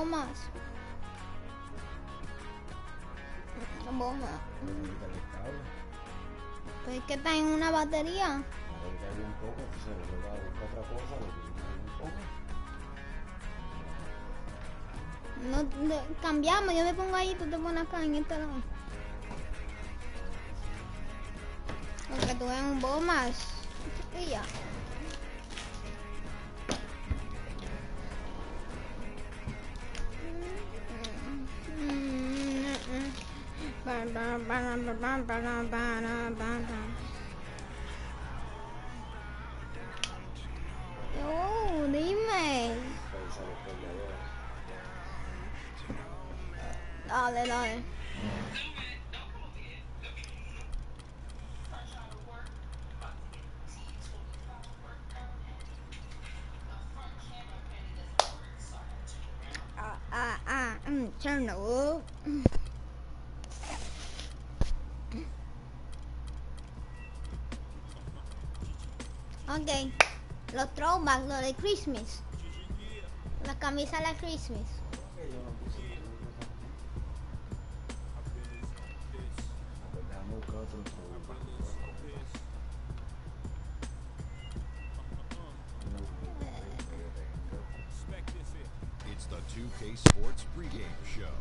bombas. Bomba. Pues es que está en una batería. No, cambiamos, yo me pongo ahí, tú te pones acá en este lado. Porque tú ves un bombas. Y ya. Oh, dime. Dale, dale. Turn up. Ok, los throwbacks, lo de Christmas. La camisa de la Christmas. It's the 2K Sports pregame show.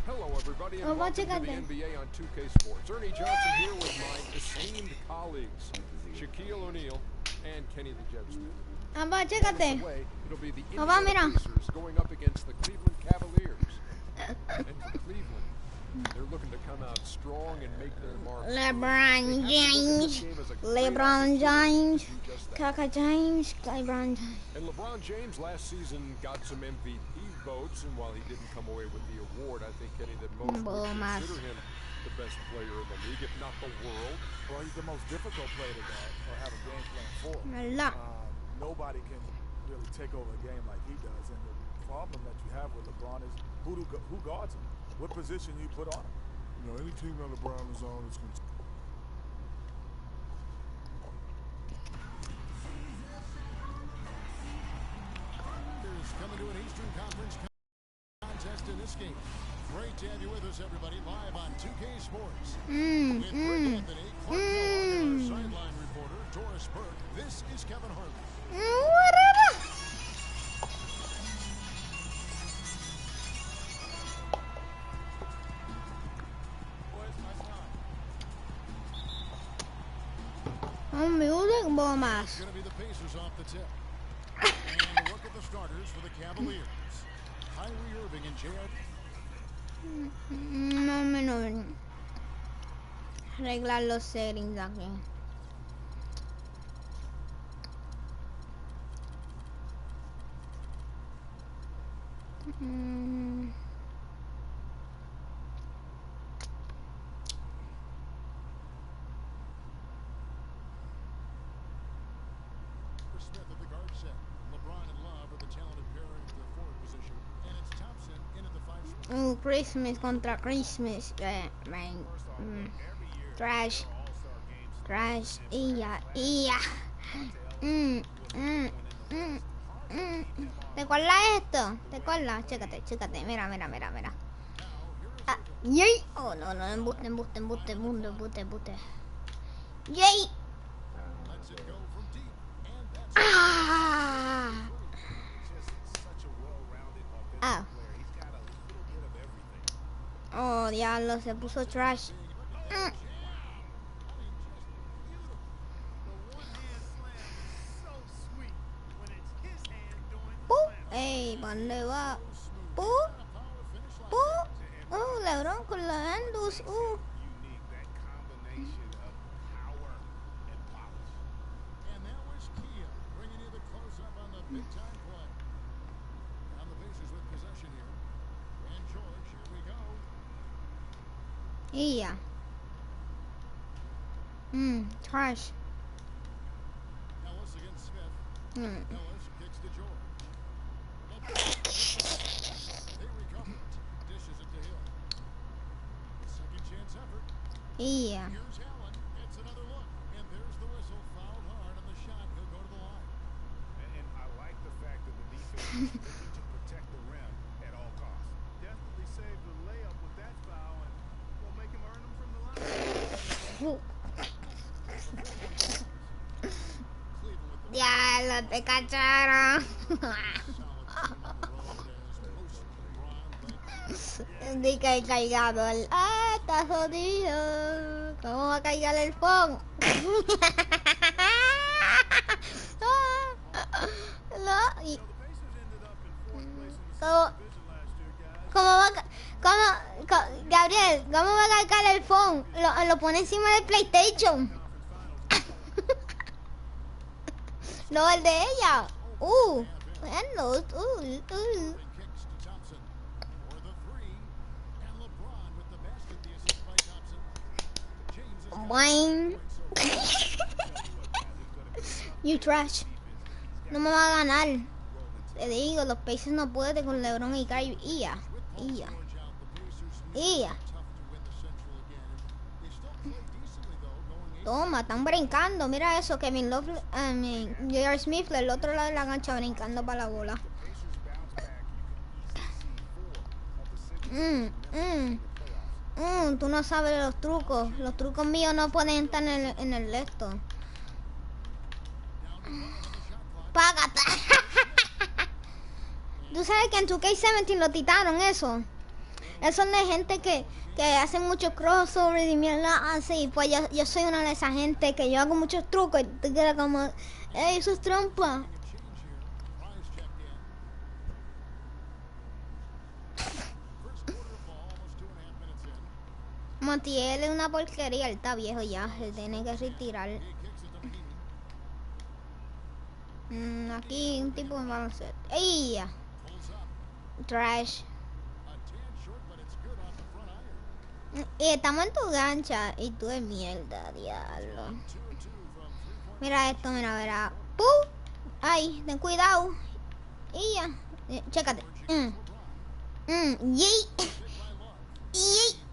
Hello, everybody, and welcome to the NBA on 2K Sports. Ernie Johnson here with my esteemed colleagues, Shaquille O'Neal and Kenny the Jet Smith. Chécate. It'll be the Indiana Pacers going up against the Cleveland Cavaliers. And for Cleveland, they're looking to come out strong and make their mark. LeBron James, LeBron James, Kaka James, LeBron James. And LeBron James last season got some MVP votes, and while he didn't come away with the award, I think, Kenny, that most would consider him the best player in the league, if not the world. Well, he's the most difficult player to guard or have a game plan for. Nobody can really take over a game like he does, and the problem that you have with LeBron is who guards him, what position you put on him. You know, any team that LeBron is on is going to... Coming to an Eastern Conference contest in this game. Great to have you with us, everybody, live on 2K Sports. With Greg Anthony, Clark Miller, and our sideline reporter, Doris Burke. This is Kevin Harlan. Music bombas. Going to be the Pacers off the tip. And look at the starters for the Cavaliers. Kyrie Irving and J.R. No. Arreglar los settings aquí. Smith at the guard set. LeBron and Love are the talented pair at the forward position. And it's Thompson in at the 5 spot. Christmas contra Christmas. Trash. Ya. ¿Te acuerdas esto? ¿Te acuerdas? Chécate. Mira. ¡Yay! Oh, no, embuste. ¡Yay! Oh, diablo, se puso trash. Ey, ¿dónde va? Oh, LeBron con la Andus. Big time play. And the Pacers with possession here. And George, here we go. Yeah. Trash. Ellis against Smith. Ellis kicks to George. They recover it. Dishes it to Hill. Second chance effort. Yeah. Here's Allen. It's another look. And there's the whistle. Fouled hard on the shot. He'll go to the line. And I like the fact that the defense is looking to Ya, lo te cacharon. Di que el cargador. Ah, está jodido. ¿Cómo va a cargar el phone? No, y... ¿Cómo va a... Gabriel, ¿cómo va a cargar el phone? Lo pone encima del PlayStation. No, el de ella. Bueno, Boing. You trash. No me va a ganar. Te digo, los Pacers no pueden con LeBron y Kyrie. Toma, están brincando. Mira eso, Kevin Love, J.R. Smith, del otro lado de la cancha brincando para la bola. Tú no sabes los trucos. Los trucos míos no pueden estar en el esto. Págate. Tú sabes que en 2K17 lo titaron eso. Eso es de gente que hace muchos crossovers y mierda así. Pues yo soy una de esas gente que yo hago muchos trucos y te queda como, ¡ey, eso es trampa! Montiel es una porquería, él está viejo ya, él tiene que retirar. Aquí un tipo de baloncesto. ¡Ey! Trash. Y estamos en tu gancha y tú de mierda, diablo. Mira esto, mira. ¡Pum! ¡Ay! Ten cuidado. Y ya. Chécate. ¡Yey! ¡Yey!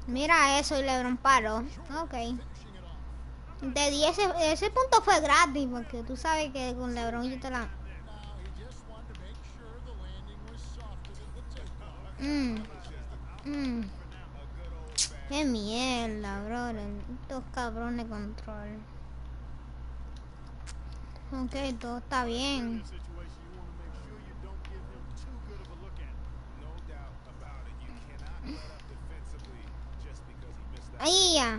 Mira eso y LeBron paró. Ok. De 10 ese punto fue gratis porque tú sabes que con LeBron yo te la... Qué mierda, bro. Estos cabrones de control. Ok, todo está bien. ¡Ella!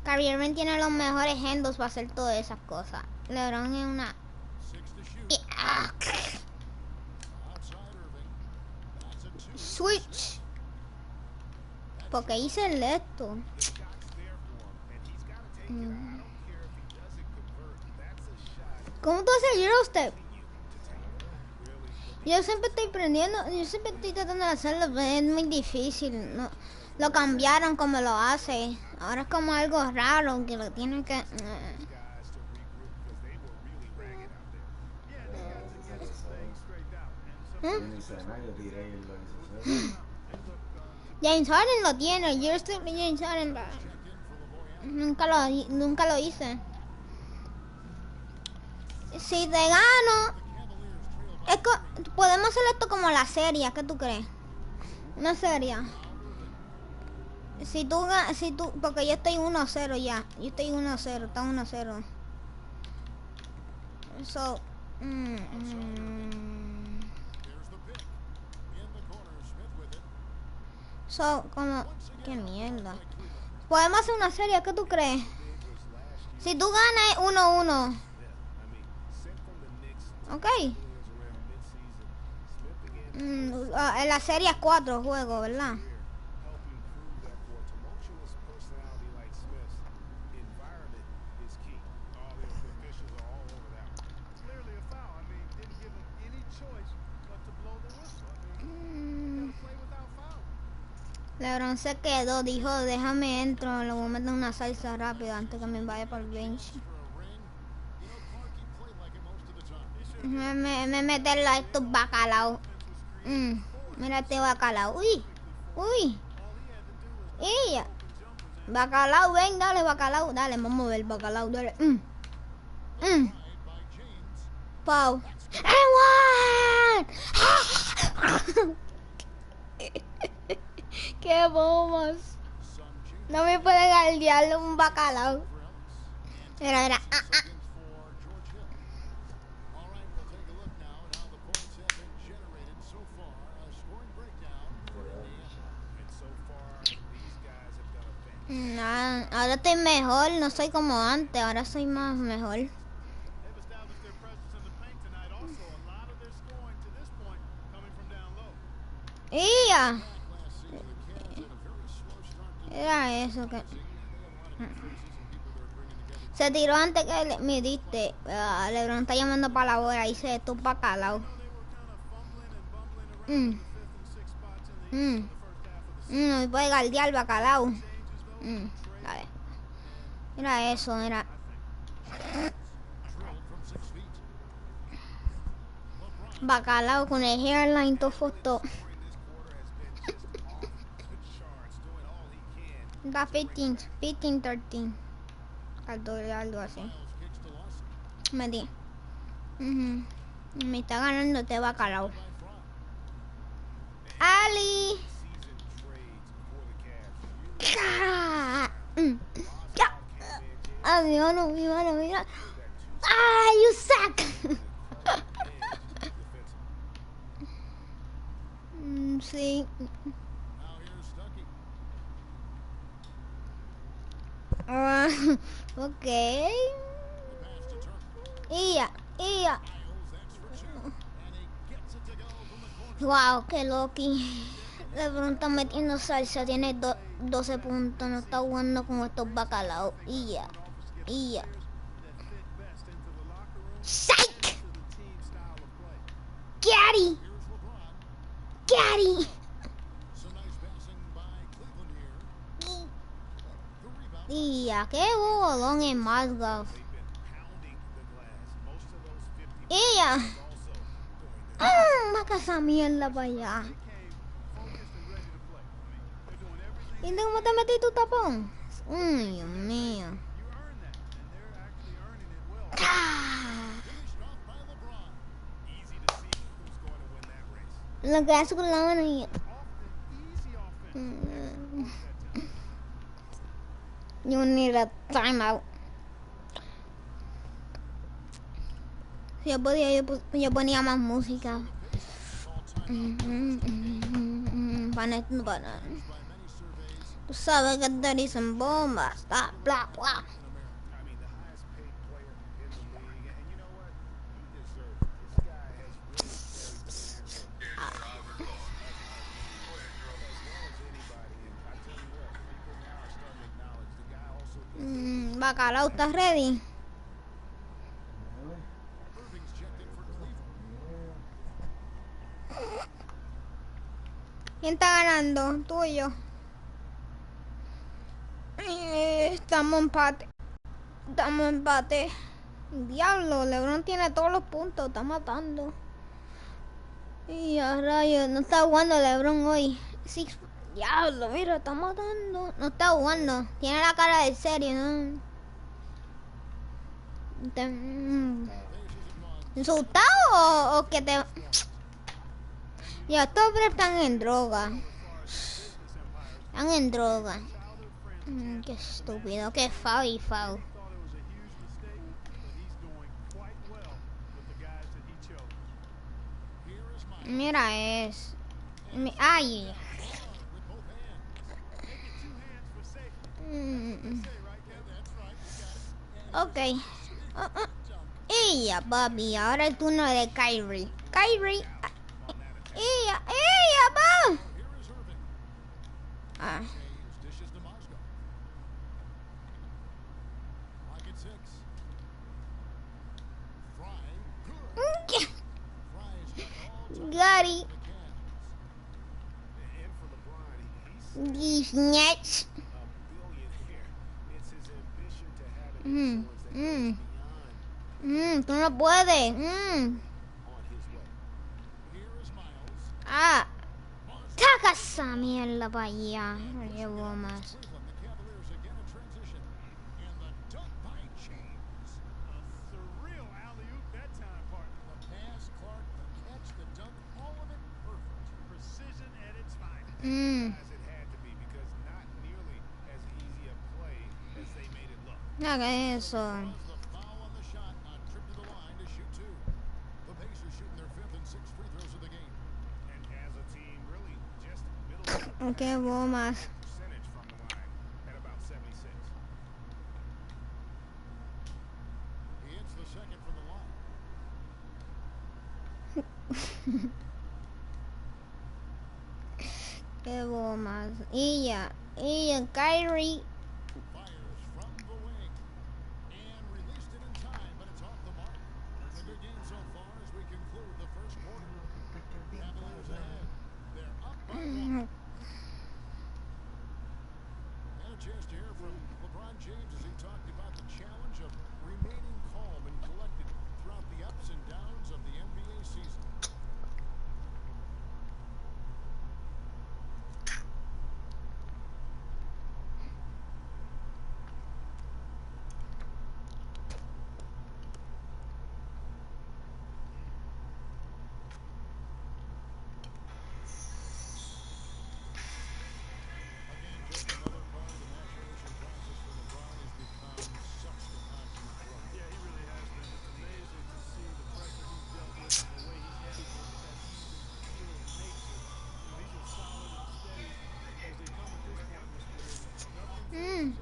Kyrie Irving tiene los mejores handles para hacer todas esas cosas. LeBron es una... Switch. Porque hice el esto. ¿Cómo tú haces el Eurostep? Yo siempre estoy aprendiendo, yo siempre estoy tratando de hacerlo, pero es muy difícil. No, lo cambiaron como lo hace. Ahora es como algo raro que lo tienen que... James Harden lo tiene, yo estoy James Harden. Nunca lo hice. Si te gano, podemos hacer esto como la serie, ¿qué tú crees? Una serie. Si tú, porque yo estoy 1-0 ya. Yo estoy 1-0, está 1-0. So, como, qué mierda. Podemos hacer una serie, ¿qué tú crees? Si tú ganas 1-1. Ok. En la serie es 4 juegos, ¿verdad? LeBron se quedó, dijo, déjame entro, lo voy a meter en una salsa rápida antes que me vaya para el bench. Me meterlo a estos bacalaos. Mira este bacalao. Uy. Ella. Bacalao, ven, dale, bacalao. Dale, vamos a ver, bacalao, dale. Pau. ¡Qué bombas! No me puede galdear un bacalao. Era. Ahora estoy mejor, no soy como antes, ahora soy más mejor. ¡Ya! Era eso que... Se tiró antes que me diste. LeBron está llamando para la hora y se esto bacalao. No me puede galdear el bacalao. Dale. Era eso, era... Bacalao con el hairline todo foto. Da 15, 13. Algo así. Metí. Me está ganando este bacalao. Ali. Mi mano. You suck. Sí. Ok. Ya. Wow, qué loqui. LeBron está metiendo salsa, tiene 12 puntos, no está jugando con estos bacalaos. Y ya. ¡Psych! ¡Gary! Y ya, qué bolón en Masgaf. Y ya. Maca esa mierda para allá. ¿Y cómo te metí tu tapón? Dios mío. Lo que hace con la mano y... You need a timeout. Si yo podía, yo ponía más música. Para. Tú sabes que te dicen bombas. Bla, bla. Bacalao, ¿estás ready? ¿Quién está ganando? ¿Tú o yo? Estamos empate. Diablo, LeBron tiene todos los puntos, está matando. Y a rayos, no está jugando LeBron hoy. Diablo, mira, está matando. No está jugando, tiene la cara de serio, ¿no? ¿Insultado o que te...? Ya, estos hombres están en droga. Qué estúpido, qué foul. Mira ay. Ok. Y ya, papi, ahora el turno de Kyrie. ¡Ella, va! Gary. These nuts. Tú no puedes. Saca esa mierda para allá. No llevo más. As it had to be because not nearly as easy a play as they made it look. Haga eso. Draws the foul on the shot on trip to the line to shoot two. The Pacers shooting their 5th and 6th free throws of the game. And as a team, really just middle of Okay, bomas. percentage from the line at about 76. He hits the second from the line. Qué bomas. Y ya, Kyrie. Fires from the wing. And released it in time, but it's off the mark. It's a good game so far as we conclude the first quarter. Cavaliers ahead. They're up by 1. And a chance to hear from LeBron James as he talked about the challenge of remaining calm and collected throughout the ups and downs of the NBA season. Again, just another part of the maturation process for LeBron has become such the constant pro. Yeah, he really has been. It's amazing to see the pressure he's dealt with and the way he's handled it with that even keel of nature. You know, he's as solid and steady as they come at this point in his career. Nothing phases him,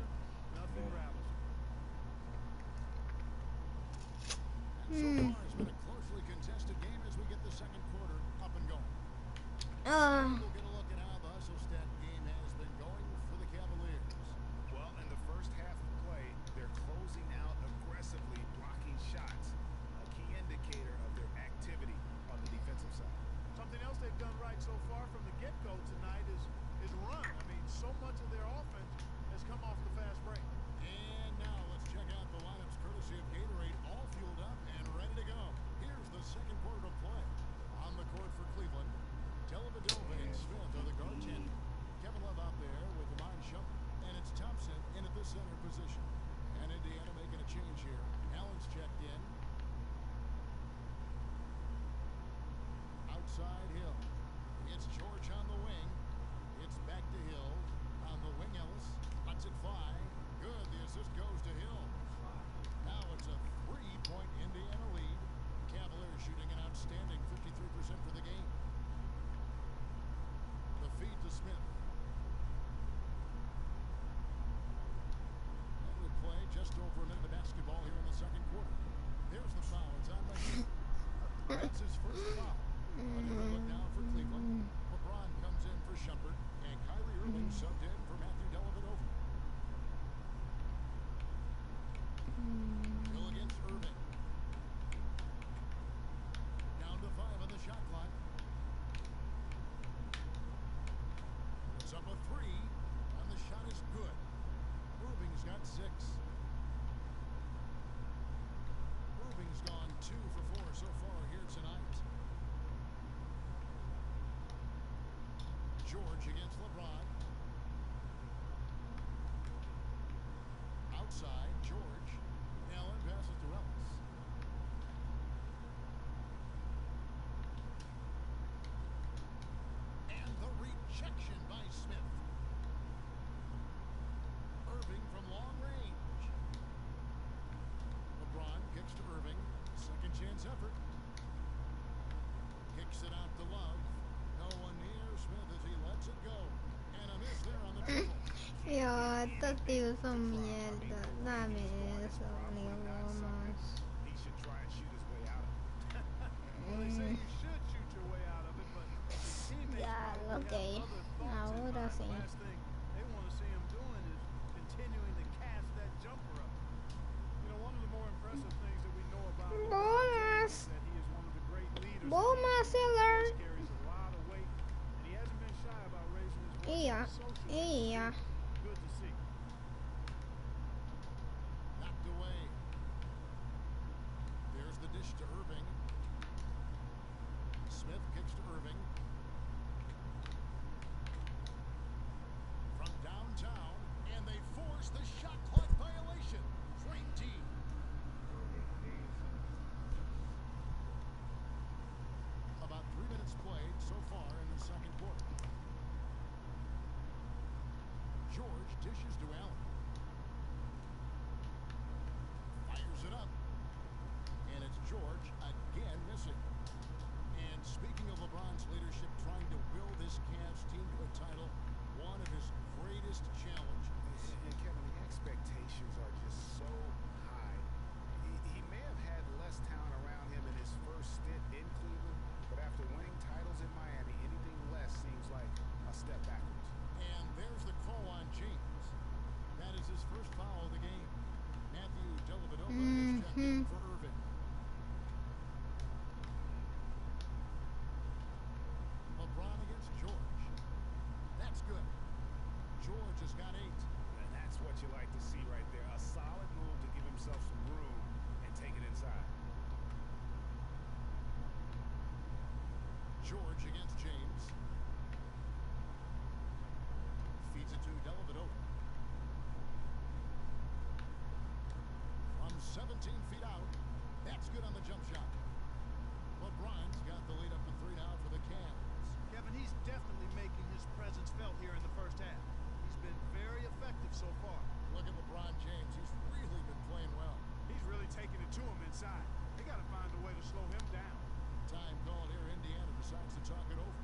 nothing rattles him. And so far, it's been a closely contested game as we get the second quarter up and going. We'll get a look at how the hustle stat game has been going for the Cavaliers. Well, in the first half of play, they're closing out aggressively, blocking shots, a key indicator of their activity on the defensive side. Something else they've done right so far from the get-go tonight is run. I mean, so much of their offense has come off the fast break. And now let's check out the lineups courtesy of Gatorade, all fueled up and ready to go. Here's the second quarter of play. On the court for Cleveland, Dellavedova and Smith are the guard tandem. Kevin Love out there with Iman Shumpert, and it's Thompson in at the center position. And Indiana making a change here. Allen's checked in. Outside Hill. It's George on the wing. It's back to Hill. On the wing, Ellis. Lets it fly. Good. The assist goes to Hill. Now it's a 3-point Indiana lead. Cavaliers shooting an outstanding 53% for the game. The feed to Smith. And we play just over a minute of basketball here in the second quarter. There's the foul. It's on by Hill. That's his first foul. Another look down for Cleveland. LeBron comes in for Shumpert, and Kyrie Irving subbed in for Matthew Dellavedova. Hill against Irving. Down to 5 on the shot clock. It's up a 3, and the shot is good. Irving's got 6. Irving's gone 2 for 4 so far here tonight. George against LeBron. Outside, George. Allen passes to Ellis. And the rejection by Smith. Irving from long range. LeBron kicks to Irving. Second chance effort. Kicks it out to Love. No one near Smith as he lets it go. And a miss there on the dribble. Yo, estos tíos son mierda. Dame eso, ni bomas. He should try and shoot his way out of it. Well, they say you should shoot your way out of it, but his teammates Ya, probably ok. have other thoughts in Ahora mind. sí. The last thing they want to see him doing is continuing to cast that jumper up. You know, one of the more impressive things that we know about LeBron James is that he is one of the great leaders. Bomas, He Seller. carries a lot of weight, and he hasn't been shy about raising his voice Yeah, on social media. yeah. Good to see. Knocked away. There's the dish to Irving. Smith kicks to Irving. From downtown, and they force the shot clock violation. Dream team. About 3 minutes played so far in the second quarter. Dishes to Allen. Fires it up. And it's George again missing. And speaking of LeBron's leadership, trying to will this Cavs team to a title, one of his greatest challenges. And Kevin, the expectations are just so high. He may have had less talent around him in his first stint in Cleveland, but after winning titles in Miami, anything less seems like a step backwards. And there's the call on James. That is his first foul of the game. Matthew Dellavedova is checked in for Irving. LeBron against George. That's good. George has got 8. And that's what you like to see right there. A solid move to give himself some room and take it inside. George against James. Feeds it to Dellavedova. From 17 feet out. That's good on the jump shot. LeBron's got the lead up to 3 now for the Cavs. Kevin, he's definitely making his presence felt here in the first half. He's been very effective so far. Look at LeBron James. He's really been playing well. He's really taking it to him inside. They got to find a way to slow him down. Time called here. Indiana decides to talk it over.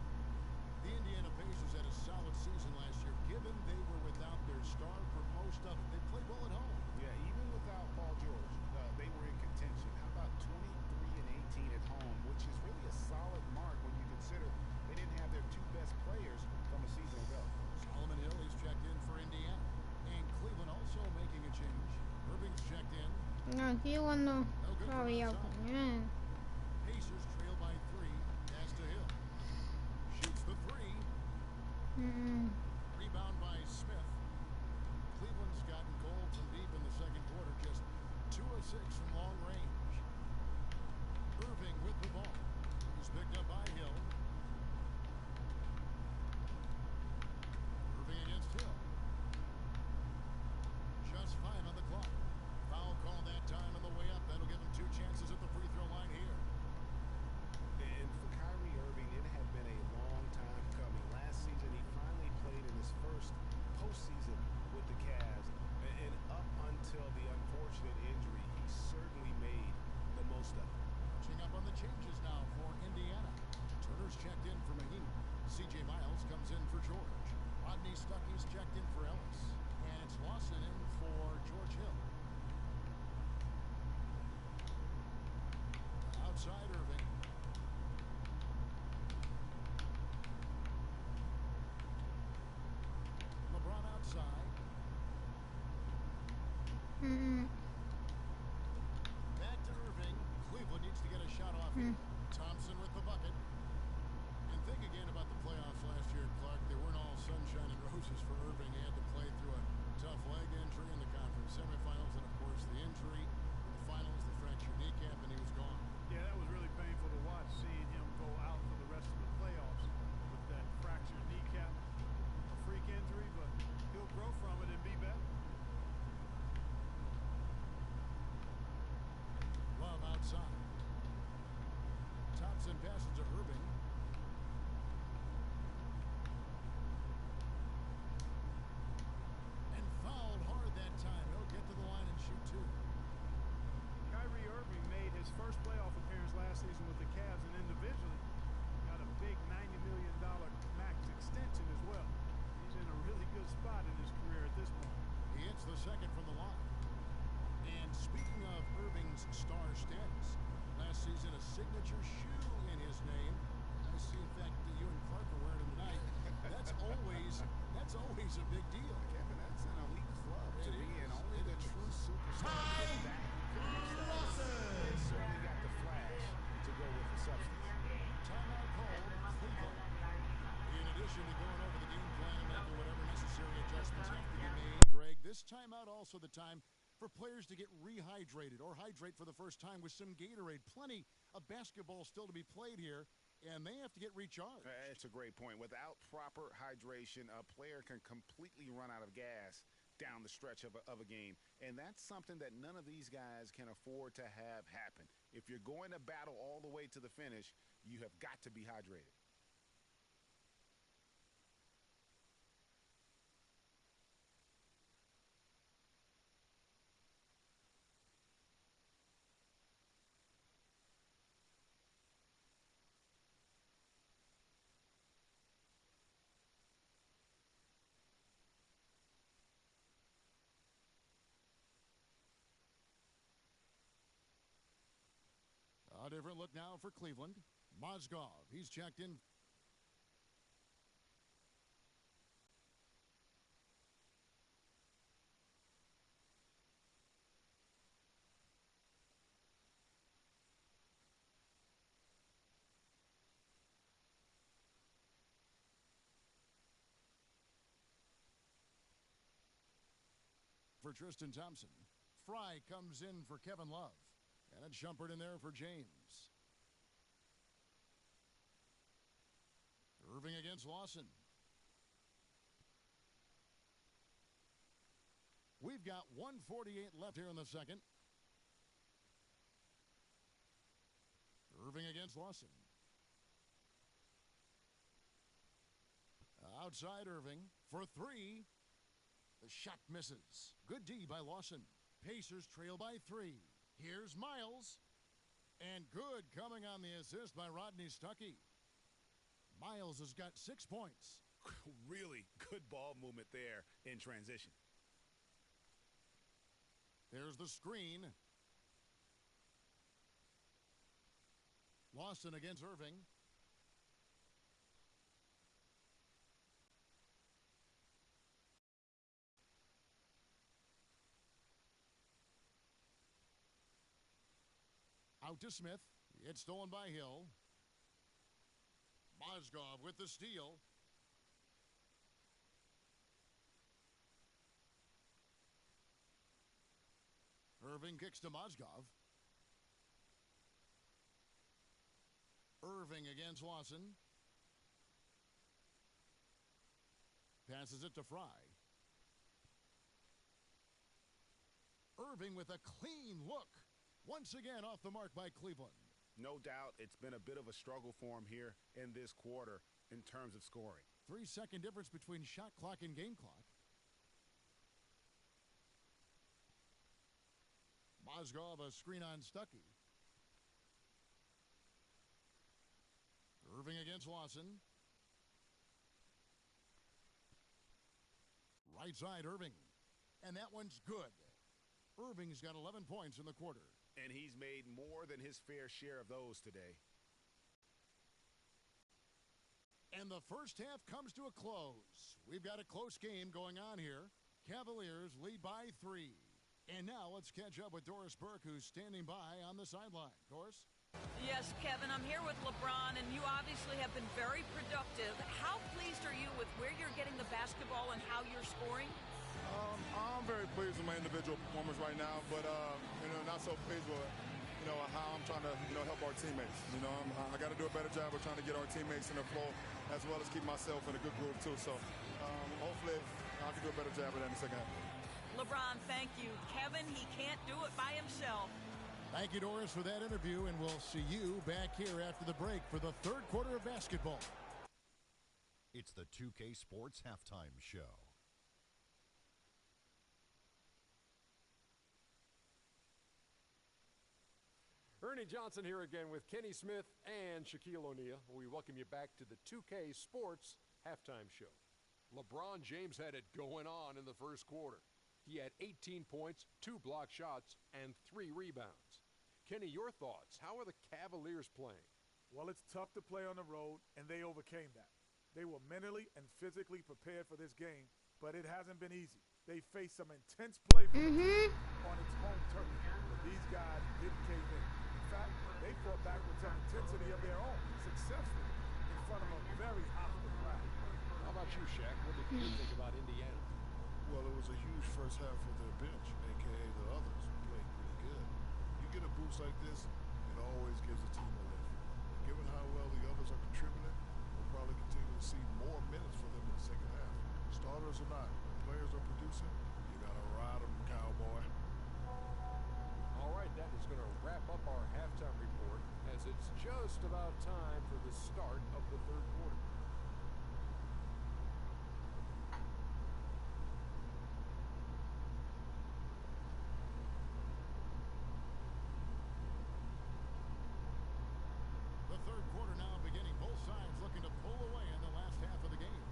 The Indiana Pacers had a solid season last year, given they were without their star for most of it. They played well at home. Yeah, even without Paul George, they were in contention. How about 23-18 at home, which is really a solid mark when you consider they didn't have their 2 best players from a season ago. Solomon Hill is checked in for Indiana. And Cleveland also making a change. Irving's checked in. Aquí cuando No good from había outside. Pacers trail by 3. Pass to Hill. Shoots the 3. Rebound by Smith. Cleveland's gotten cold from deep in the second quarter. Just 2 of 6 from long range. Irving with the ball. He's picked up by Hill. Irving against Hill. Just 5 on the clock. Foul call that time on the way up. That'll give him 2 chances at the free throw line here. And for Kyrie Irving, it had been a long time coming. Last season, he finally played in his first postseason with the Cavs. And up until the unfortunate injury, he certainly made the most of it. Catching up on the changes now for Indiana. Turner's checked in for Mahine. C.J. Miles comes in for George. Rodney Stuckey's checked in for Ellis. And it's Lawson in for George Hill. Outside Irving. LeBron outside. Back to Irving. Cleveland needs to get a shot off here. Thompson with the bucket. And think again about the playoffs last year, Clark. They weren't all sunshine and roses for Irving. He had to play through a tough leg injury in the conference semifinals, and of course the injury in the finals, the fractured kneecap, and he was gone. Yeah, that was really painful to watch, seeing him go out for the rest of the playoffs with that fractured kneecap. A freak injury, but he'll grow from it and be better. Love outside. Thompson passes to Irving. And fouled hard that time. He'll get to the line and shoot 2. Kyrie Irving made his first playoff appearance last season with the Cavs, and individually got a big $90 million max extension as well. He's in a really good spot in his career at this point. He hits the second from the line. And speaking of Irving's star status, last season a signature shoe in his name. I see, in fact, that you and Clark are wearing them tonight. That's always a big deal. Kevin, that's an elite club to me, and only the true superstar like that can reach that. It certainly got the flash to go with the substance. Timeout called Cleveland. In addition to going over the game plan and making whatever necessary adjustments have to be made, Greg, this timeout also the time for players to get rehydrated or hydrate for the first time with some Gatorade. Plenty of basketball still to be played here, and they have to get recharged. It's a great point. Without proper hydration, a player can completely run out of gas down the stretch of a game. And that's something that none of these guys can afford to have happen. If you're going to battle all the way to the finish, you have got to be hydrated. different look now for Cleveland. Mozgov, he's checked in. For Tristan Thompson. Fry comes in for Kevin Love. And it's Shumpert in there for James. Irving against Lawson. We've got 1:48 left here in the second. Irving against Lawson. Outside Irving for three. The shot misses. Good D by Lawson. Pacers trail by 3. Here's Miles. And good coming on the assist by Rodney Stuckey. Miles has got 6 points. Really good ball movement there in transition. There's the screen. Lawson against Irving. Out to Smith. It's stolen by Hill. Mozgov with the steal. Irving kicks to Mozgov. Irving against Lawson. Passes it to Fry. Irving with a clean look. Once again off the mark by Cleveland. No doubt it's been a bit of a struggle for him here in this quarter in terms of scoring. 3-second difference between shot clock and game clock. Mozgov a screen on Stuckey. Irving against Lawson. Right side Irving. And that one's good. Irving's got 11 points in the quarter. And he's made more than his fair share of those today. And the first half comes to a close. We've got a close game going on here. Cavaliers lead by 3. And now let's catch up with Doris Burke, who's standing by on the sideline. Doris? Yes, Kevin, I'm here with LeBron, and you obviously have been very productive. How pleased are you with where you're getting the basketball and how you're scoring? I'm very pleased with my individual performance right now, but not so pleased with how I'm trying to help our teammates. I got to do a better job of trying to get our teammates in the flow, as well as keep myself in a good groove too. So hopefully I can do a better job of that in the second half. LeBron, thank you. Kevin, he can't do it by himself. Thank you, Doris, for that interview, and we'll see you back here after the break for the third quarter of basketball. It's the 2K Sports Halftime Show. Ernie Johnson here again with Kenny Smith and Shaquille O'Neal. We welcome you back to the 2K Sports Halftime Show. LeBron James had it going on in the first quarter. He had 18 points, 2 block shots, and 3 rebounds. Kenny, your thoughts? How are the Cavaliers playing? Well, it's tough to play on the road, and they overcame that. They were mentally and physically prepared for this game, but it hasn't been easy. They faced some intense play from the team on its home turf, but these guys didn't cave in. In fact, they fought back with some intensity of their own, successfully, in front of a very hostile crowd. How about you, Shaq? What did you think about Indiana? Well, it was a huge first half for their bench, a.k.a. the others, who played pretty good. You get a boost like this, it always gives a team a lift. Given how well the others are contributing, we'll probably continue to see more minutes for them in the second half. Starters or not, when players are producing, you got to ride them, cowboy. All right, that is going to wrap up our halftime report, as it's just about time for the start of the third quarter. The third quarter now beginning. Both sides looking to pull away in the last half of the game.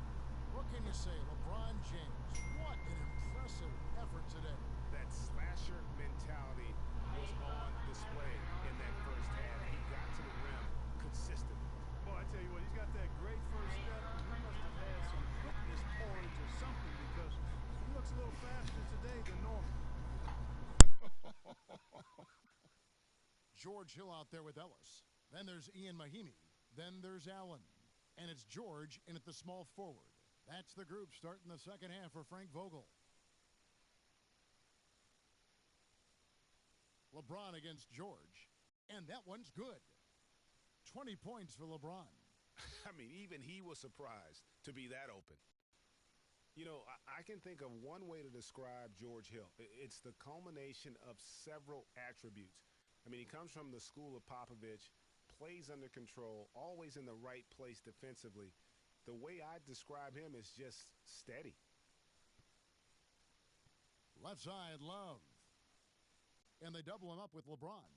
What can you say, LeBron James? What an impressive effort today. That slasher mentality was on display in that first half. He got George Hill out there with Ellis. Then there's Ian Mahimi. Then there's Allen. And it's George in at the small forward. That's the group starting the second half for Frank Vogel. LeBron against George. And that one's good. 20 points for LeBron. I mean, even he was surprised to be that open. You know, I can think of one way to describe George Hill. It's the culmination of several attributes. I mean, he comes from the school of Popovich, plays under control, always in the right place defensively. The way I describe him is just steady. Left side, Love. And they double him up with LeBron.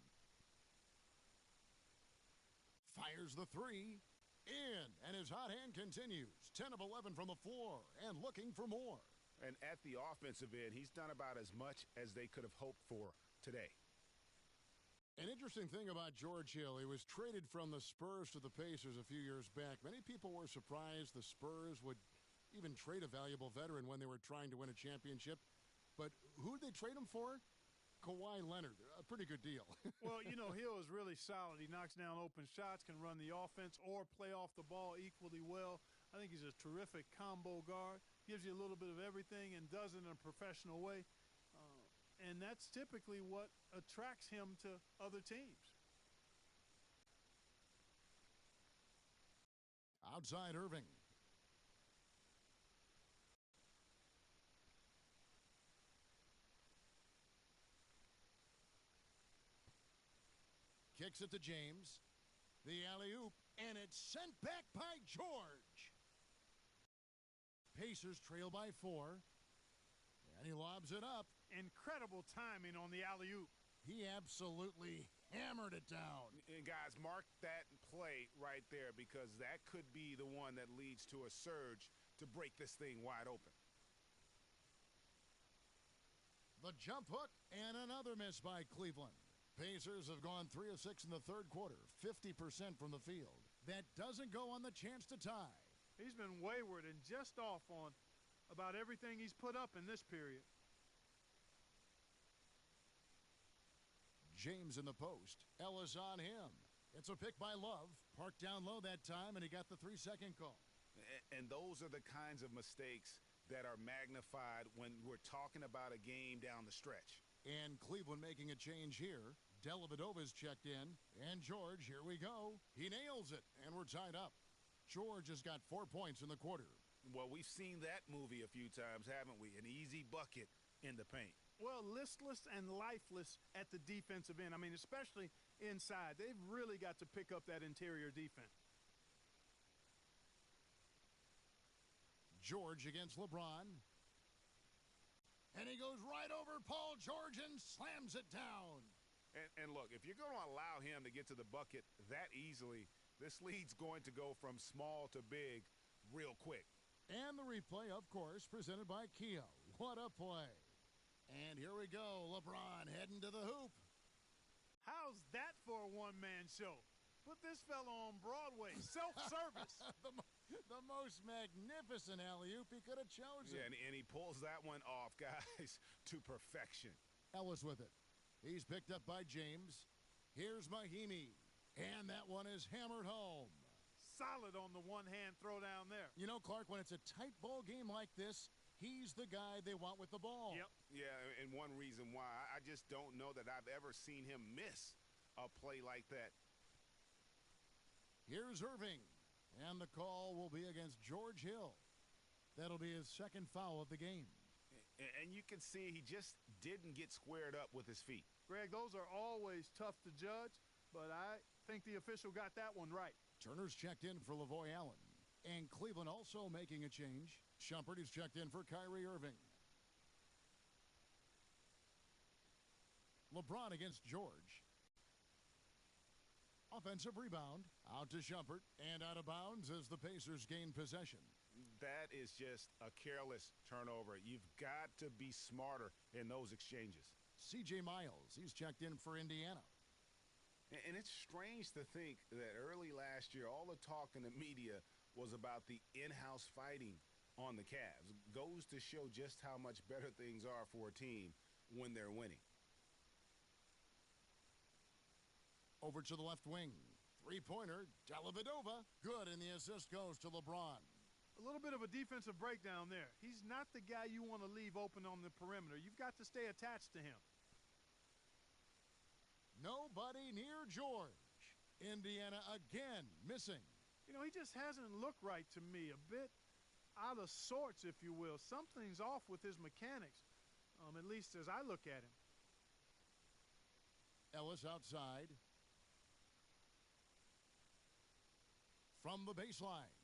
Fires the three. In, and his hot hand continues. 10 of 11 from the floor, and looking for more. And at the offensive end, he's done about as much as they could have hoped for today. An interesting thing about George Hill, he was traded from the Spurs to the Pacers a few years back. Many people were surprised the Spurs would even trade a valuable veteran when they were trying to win a championship. But who did they trade him for? Kawhi Leonard, a pretty good deal. Well, you know, Hill is really solid. He knocks down open shots, can run the offense or play off the ball equally well. I think he's a terrific combo guard, gives you a little bit of everything and does it in a professional way. And that's typically what attracts him to other teams. Outside Irving. Kicks it to James. The alley-oop, and it's sent back by George. Pacers trail by 4. And he lobs it up. Incredible timing on the alley-oop. He absolutely hammered it down. And guys, mark that play right there, because that could be the one that leads to a surge to break this thing wide open. The jump hook, and another miss by Cleveland. Pacers have gone 3 of 6 in the third quarter, 50% from the field. That doesn't go on the chance to tie. He's been wayward and just off on about everything he's put up in this period. James in the post. Ellis on him. It's a pick by Love. Parked down low that time, and he got the 3-second call. And those are the kinds of mistakes that are magnified when we're talking about a game down the stretch. And Cleveland making a change here. Dellavedova's checked in. And George, here we go. He nails it, and we're tied up. George has got 4 points in the quarter. Well, we've seen that movie a few times, haven't we? An easy bucket in the paint. Well, listless and lifeless at the defensive end. I mean, especially inside. They've really got to pick up that interior defense. George against LeBron. And he goes right over Paul George and slams it down. And look, if you're going to allow him to get to the bucket that easily, this lead's going to go from small to big real quick. And the replay, of course, presented by Kia. What a play. And here we go. LeBron heading to the hoop. How's that for a one-man show? Put this fella on Broadway. Self-service. the most magnificent alley-oop he could have chosen. Yeah, and he pulls that one off, guys, to perfection. Ellis with it. He's picked up by James. Here's Mahimi. And that one is hammered home. Solid on the one-hand throw down there. You know, Clark, when it's a tight ball game like this, he's the guy they want with the ball. Yep. Yeah, and one reason why, I just don't know that I've ever seen him miss a play like that. Here's Irving. And the call will be against George Hill. That'll be his second foul of the game. And you can see he just didn't get squared up with his feet. Greg, those are always tough to judge, but I think the official got that one right. Turner's checked in for Lavoy Allen. And Cleveland also making a change. Shumpert is checked in for Kyrie Irving. LeBron against George. Offensive rebound. Out to Shumpert. And out of bounds as the Pacers gain possession. That is just a careless turnover. You've got to be smarter in those exchanges. C.J. Miles, he's checked in for Indiana. And it's strange to think that early last year, all the talk in the media was about the in-house fighting on the Cavs. Goes to show just how much better things are for a team when they're winning. Over to the left wing. Three-pointer, Dellavedova. Good, and the assist goes to LeBron. A little bit of a defensive breakdown there. He's not the guy you want to leave open on the perimeter. You've got to stay attached to him. Nobody near George. Indiana again missing. You know, he just hasn't looked right to me. A bit out of sorts, if you will. Something's off with his mechanics, at least as I look at him. Ellis outside. From the baseline.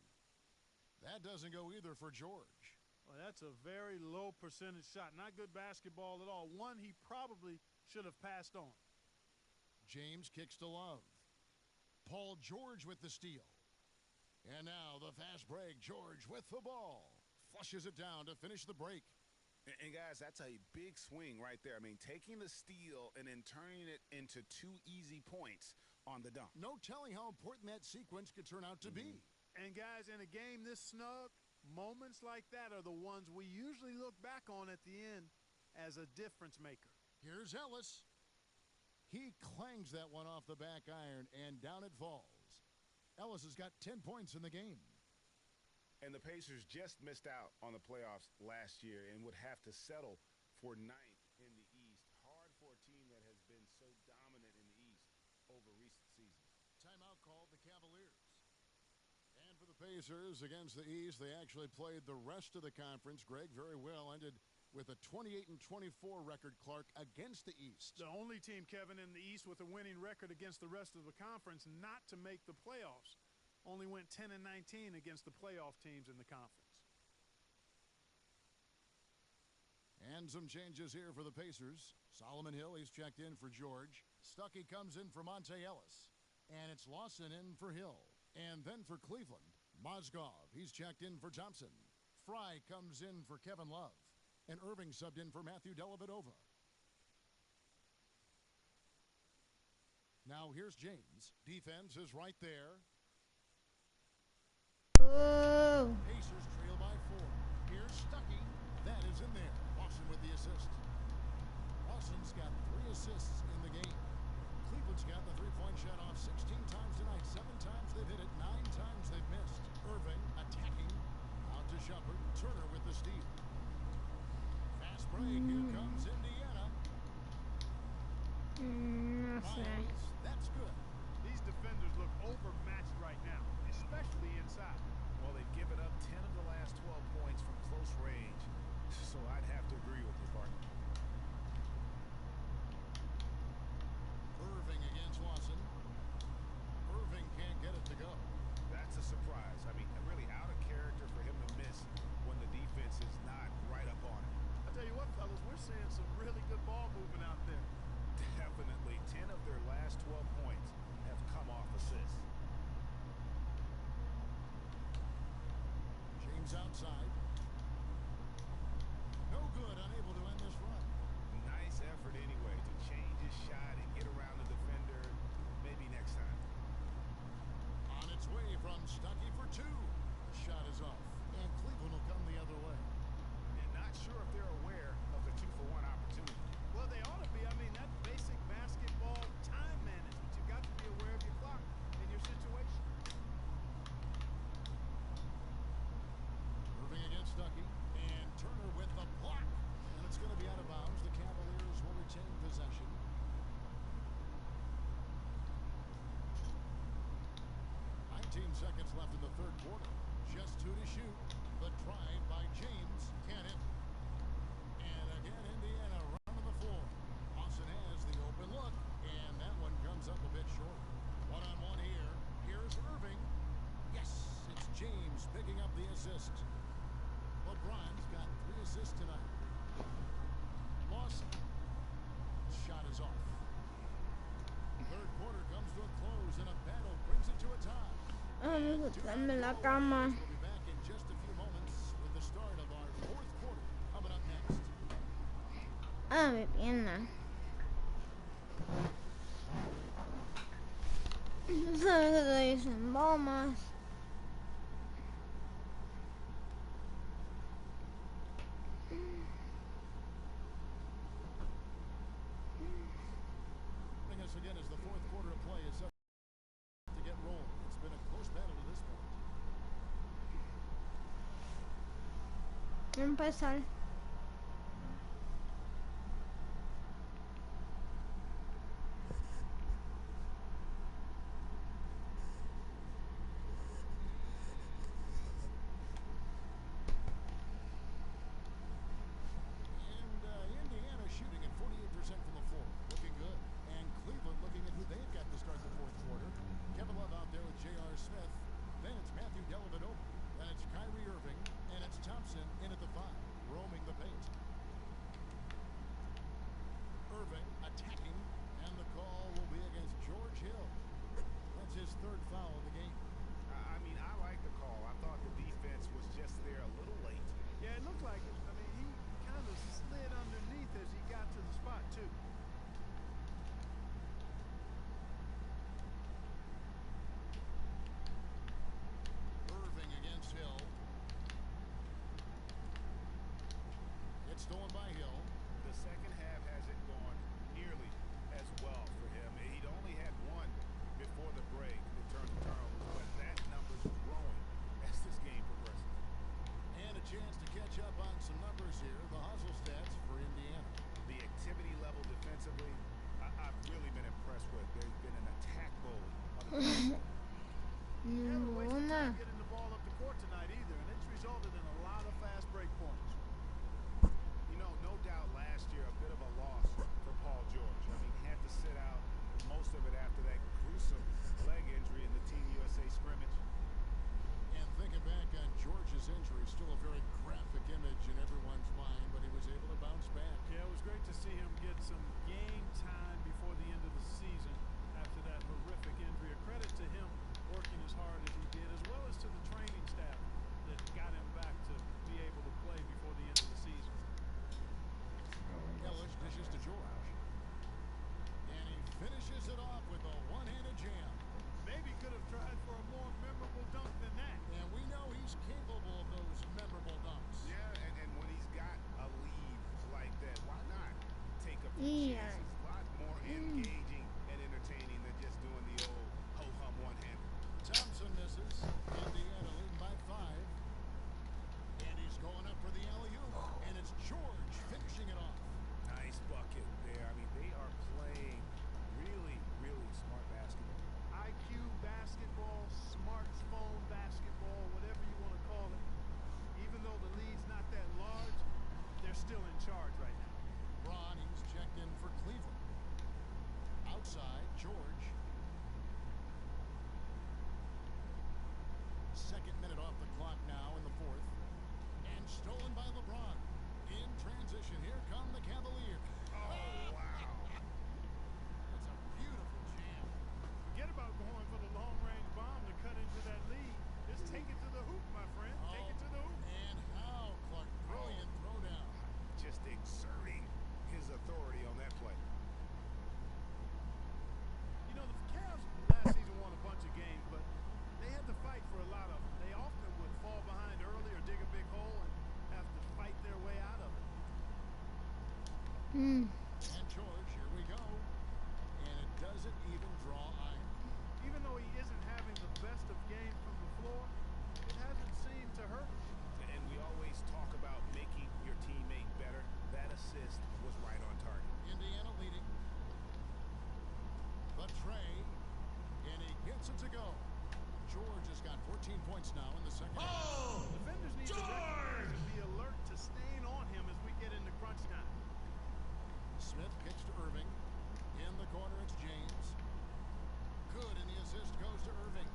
That doesn't go either for George. Well, that's a very low percentage shot. Not good basketball at all. One he probably should have passed on. James kicks to Love. Paul George with the steal. And now the fast break. George with the ball. Flushes it down to finish the break. And guys, that's a big swing right there. I mean, taking the steal and then turning it into 2 easy points on the dunk. No telling how important that sequence could turn out to be. And guys, in a game this snug, moments like that are the ones we usually look back on at the end as a difference maker. Here's Ellis. He clangs that one off the back iron, and down it falls. Ellis has got 10 points in the game. And the Pacers just missed out on the playoffs last year and would have to settle for 9th in the East. Hard for a team that has been so dominant in the East over recent seasons. Timeout called the Cavaliers. And for the Pacers against the East, they actually played the rest of the conference. Greg, very well, ended with a 28-24 record, Clark, against the East. The only team, Kevin, in the East with a winning record against the rest of the conference not to make the playoffs. Only went 10-19 against the playoff teams in the conference. And some changes here for the Pacers. Solomon Hill, he's checked in for George. Stuckey comes in for Monte Ellis. And it's Lawson in for Hill. And then for Cleveland, Mozgov, he's checked in for Thompson. Fry comes in for Kevin Love. And Irving subbed in for Matthew Dellavedova. Now here's James. Defense is right there. Oh. Pacers trail by 4. Here's Stuckey. That is in there. Lawson with the assist. Lawson's got 3 assists in the game. Cleveland's got the three-point shot off 16 times tonight. 7 times they've hit it. 9 times they've missed. Irving attacking. Out to Shumpert. Turner with the steal. Fast break. Here comes Indiana. Miles. That's good. These defenders look overmatched right now, especially inside. Well, they've given up 10 of the last 12 points from close range, so I'd have to agree with you, partner. Irving against Lawson. Irving can't get it to go. That's a surprise. I mean, really out of character for him to miss when the defense is not right up on him. I tell you what, fellas, we're seeing some really good ball movement out there. Definitely. 10 of their last 12 points have come off assists. James outside. No good, unable to end this run. Nice effort anyway to change his shot and get around the defender. Maybe next time. On its way from Stuckey for 2. The shot is off, and Cleveland will come the other way. And not sure if they're aware of the 2-for-1 opportunity. Well, they ought to be. I mean, that's basic basketball time management. You've got to be aware of your clock and your situation. Irving against Stuckey, and Turner with the block. And it's going to be out of bounds. The Cavaliers will retain possession. Seconds left in the third quarter. Just 2 to shoot. The drive by James. Can't hit. And again, Indiana running the floor. Lawson has the open look, and that one comes up a bit short. One-on-one here. Here's Irving. Yes, it's James picking up the assist. LeBron's got 3 assists tonight. Lawson. Shot is off. Third quarter comes to a close, and a battle brings it to a tie. Dame la cama. We'll be back in just a few moments with the start of our fourth quarter coming up next. Mi pierna. ¿Sabes qué te dicen? Bombas. Joining us again as the fourth quarter of play is Empezar. Indiana shooting at 48% from the floor. Looking good. And Cleveland looking at who they've got to start the fourth quarter. Kevin Love out there with J.R. Smith. Then it's Matthew Dellavedova. Then it's Kyrie Irving. And it's Thompson in at the 5, roaming the paint. Irving attacking. And the call will be against George Hill. That's his 3rd foul of the game. I mean, I like the call. I thought the defense was just there a little late. Yeah, it looked like it. I mean, he kind of slid underneath as he got to the spot, too. Irving against Hill. It's stolen by Hill. The second half hasn't gone nearly as well for him. He'd only had one before the break in terms of turnovers, but that number's growing as this game progresses. And a chance to catch up on some numbers here. The hustle stats for Indiana. The activity level defensively, I've really been impressed with. There's been an attack goal on the They haven't wasted time getting the ball up the court tonight either, and it's resulted in a lot of fast break points. You know, no doubt last year a bit of a loss for Paul George. I mean, he had to sit out most of it after that gruesome leg injury in the Team USA scrimmage. And thinking back on George's injury, still a very graphic image in everyone's mind, but he was able to bounce back. Yeah, it was great to see him get some game time before the end of the season after that horrific injury. A credit to him working as hard as he did, as well as to the training staff that got him back to be able to play before the end of the season. Ellis dishes to George. And he finishes it off with a one-handed jam. Maybe could have tried for a more memorable dunk than that. And we know he's capable of those memorable dunks. Yeah, and when he's got a lead like that, why not take a few chances? A lot more engaging and entertaining than just doing the old ho-hum one-hander. Thompson misses. Indiana leading by 5. And he's going up for the alley-oop. And it's George finishing it off. Nice bucket there. I mean, they are playing really, really smart basketball. IQ basketball, smartphone basketball, whatever you want to call it. Even though the lead's not that large, they're still in charge right now. Braun, he's checked in for Cleveland. Outside, George. 2nd minute off the clock now in the 4th. And stolen by LeBron. In transition, here come the Cavaliers. Oh, wow. That's a beautiful jam. Forget about going for the long-range bomb to cut into that lead. Just take it to the hoop, my friend. Take it to the hoop. And how, Clark. Brilliant throwdown. Just exerting his authority on that play. You know, the Cavs last season won a bunch of games, but they had to fight for a lot of them. They often would fall behind early or dig a big hole and have to fight their way out of it. And George, here we go. And it doesn't even draw iron. Even though he isn't having the best of games from the floor, it hasn't seemed to hurt him. And we always talk about making your teammate better. That assist was right on target. Indiana leading. The tray. And he gets it to go. George has got 14 points now in the second half. Defenders need to recognize and be alert to staying on him as we get into crunch time. Smith kicks to Irving. In the corner, it's James. Good, and the assist goes to Irving.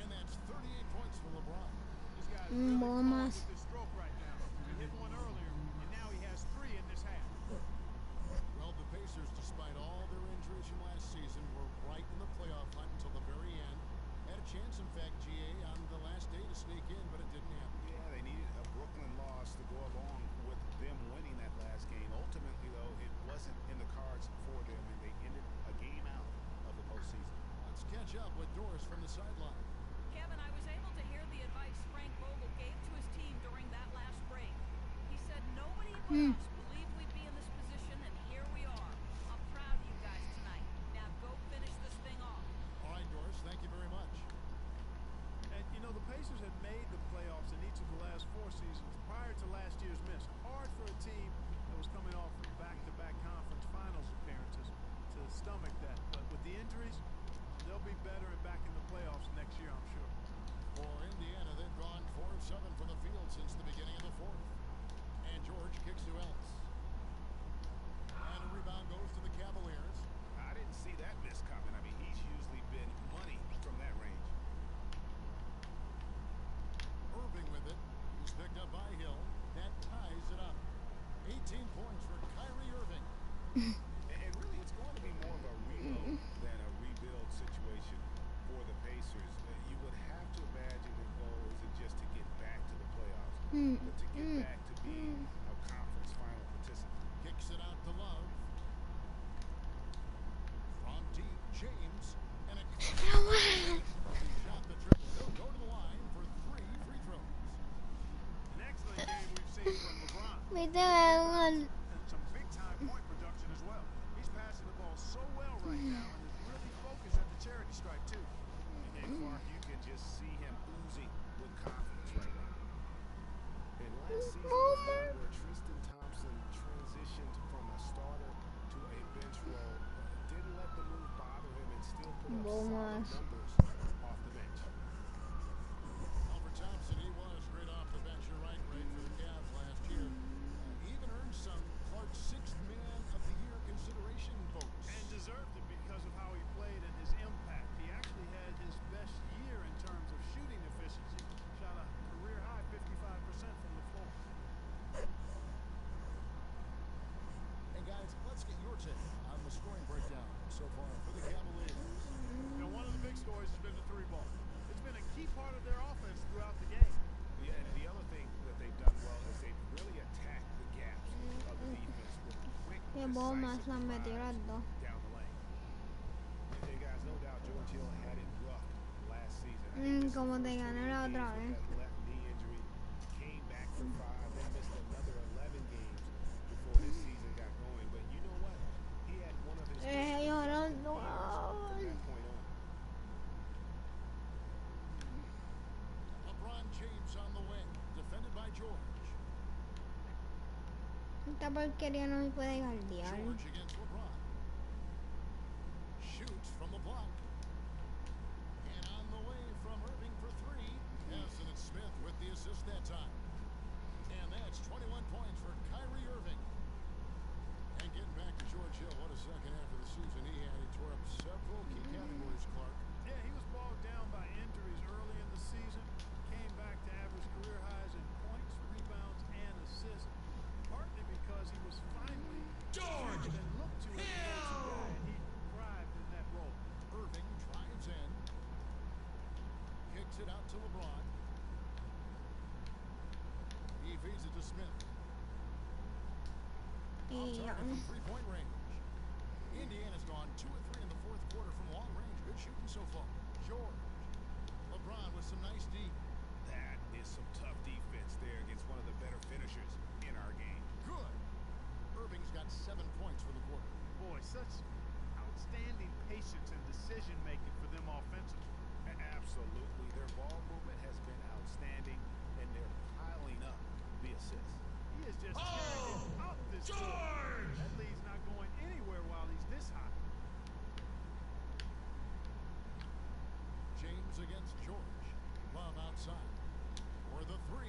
And that's 38 points for LeBron. This guy's really flowing with his stroke right now. He hit one earlier, and now he has 3 in this half. Well, the Pacers, despite all their injuries from last season, were right in the playoff hunt until the very end. Had a chance, in fact, GA, on the last day to sneak in, but it didn't happen. Yeah, they needed a Brooklyn loss to go along with them winning that last game. Ultimately, though, it wasn't in the cards for them, and they ended a game out of the postseason. Let's catch up with Doris from the sideline. Kevin, I was able to hear the advice Frank Vogel gave to his team during that last break. He said nobody but us believed we'd be in this position, and here we are. I'm proud of you guys tonight. Now go finish this thing off. All right, Doris, thank you very much. And, you know, the Pacers had made the playoffs in each of the last 4 seasons prior to last And really, it's going to be more of a reload than a rebuild situation for the Pacers. You would have to imagine the goal isn't just to get back to the playoffs, but to get back to being a conference final participant. Kicks it out to Love. From deep, James. And it shot the triple. He'll go to the line for 3 free throws. An excellent game we've seen from LeBron. ¿Viste? And some big-time point production as well. He's passing the ball so well right now and is really focused at the charity stripe, too. And Clark, you can just see him oozing with confidence right now. And last season was one where Tristan Thompson transitioned from a starter to a bench role. Didn't let the move bother him and still put up solid numbers off the bench. Albert Thompson, he was great off the bench. You're right, Ray, for the Cavs last year. He even earned some Clark's 6th Man of the Year consideration votes. And deserved it because of how he played and his impact. He actually had his best year in terms of shooting efficiency. Shot a career high 55% from the floor. Hey, guys, let's get your take on the scoring breakdown so far for the Cavaliers. You know, one of the big stories has been the three ball. It's been a key part of their offense throughout the game. Yeah, and the other thing that they've done well is they've really attacked the gaps of the defense with quick, Qué bombas decisive la metió las drives dos. down the lane. And guys, no doubt George Hill had it rough last season. I think this is Como the te first gané 28 la games otra with vez. that left knee injury. Came back for 5, then missed another 11 games before his season got going. But you know what? He had one of his best Llorando. from that point on. LeBron James on the wing, defended by George. Esta porquería no se puede guardiar. George against LeBron. Shoots from the block. And on the way from Irving for 3. Hassan and Smith with the assist that time. And that's 21 points for Kyrie Irving. And getting back to George Hill, what a second half of the season he had. He tore up several key categories, Clark. Yeah, he was bogged down by injuries early in the season. Came back to average career highs in points, rebounds, and assists. Partly because he was finally George and looked to as a go-to guy, and he thrived in that role. Irving drives in. Kicks it out to LeBron. He feeds it to Smith. Off target from three-point range. Indiana's gone 2 of 3 in the 4th quarter from long range. Good shooting so far. George. LeBron with some nice D. That is some tough defense there against one of the better finishers in our game. Good. Irving's got 7 points for the quarter. Boy, such outstanding patience and decision-making for them offensively. Absolutely. Their ball movement has been outstanding, and they're piling up the assists. He is just carrying it out this court. That lead's not going anywhere while he's this hot. James against George. Love outside. For the 3.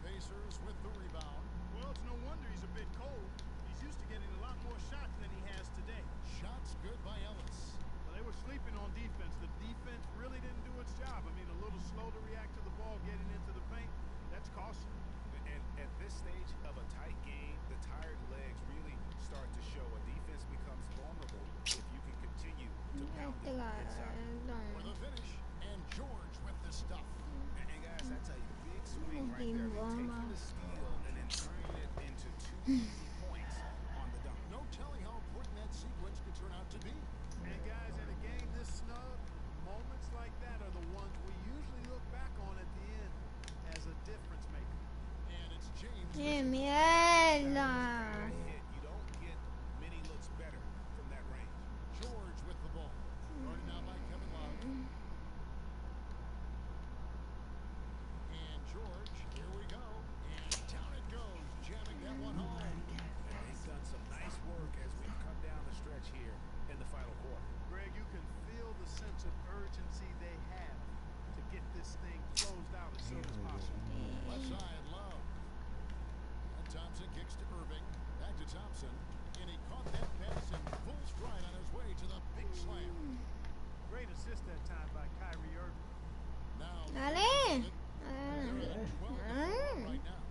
Pacers with the rebound. Well, it's no wonder he's a bit cold. He's used to getting a lot more shots than he has today. Shots good by Ellis. Well, they were sleeping on defense. The defense really didn't do its job. I mean, a little slow to react to the ball getting into the paint. That's costly. And at this stage of a tight game, the tired legs really start to show. A defense becomes vulnerable if you can continue to pound it inside. For the finish. And George with the stuff. And guys, that's a big swing right there. Taking the steal and then turning it into 2 easy points on the dunk. No telling how important that sequence could turn out to be. And guys, in a game this snug, moments like that are the ones we usually look back on at the end as a difference maker. And it's James. ¡Qué mierda! You don't get many looks better from that range. George with the ball. Guarded now by Kevin Love. And George, here we go. And down it goes, jamming that one home. And they've done some nice work as we've come down the stretch here in the final quarter. Greg, you can feel the sense of urgency they have to get this thing closed out as soon as possible. Left side, Love. And Thompson kicks to Irving. Back to Thompson. And he caught that pass in full stride on his way to the big slam. Great assist that time by Kyrie Irving. Now, Dale. they're at 12 right now.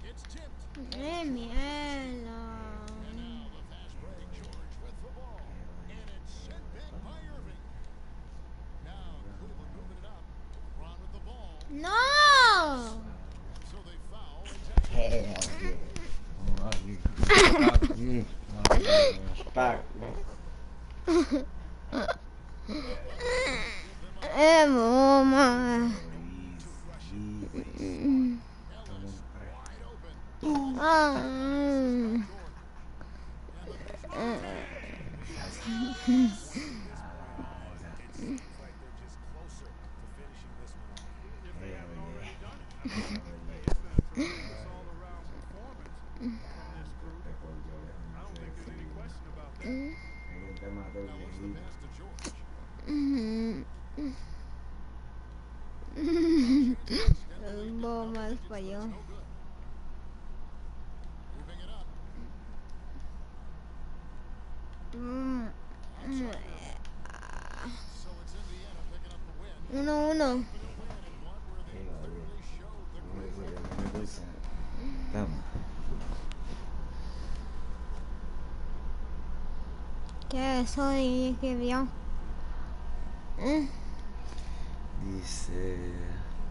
It's tipped. Mierda. And now the fast break. George with the ball. And it's sent back by Irving. Now Cleveland moving it up. LeBron with the ball. No. So they foul and take Mama. wide open. It seems like they're just closer to finishing this one off. If they haven't already done it. Hey, it's been a tremendous all-around performance from this group. I don't think there's any question about that. Now looks the pass to George. Bombas falló. No good. Moving it up. So it's Indiana picking up the win. 1-1. ¿Qué es eso de que vio? Dice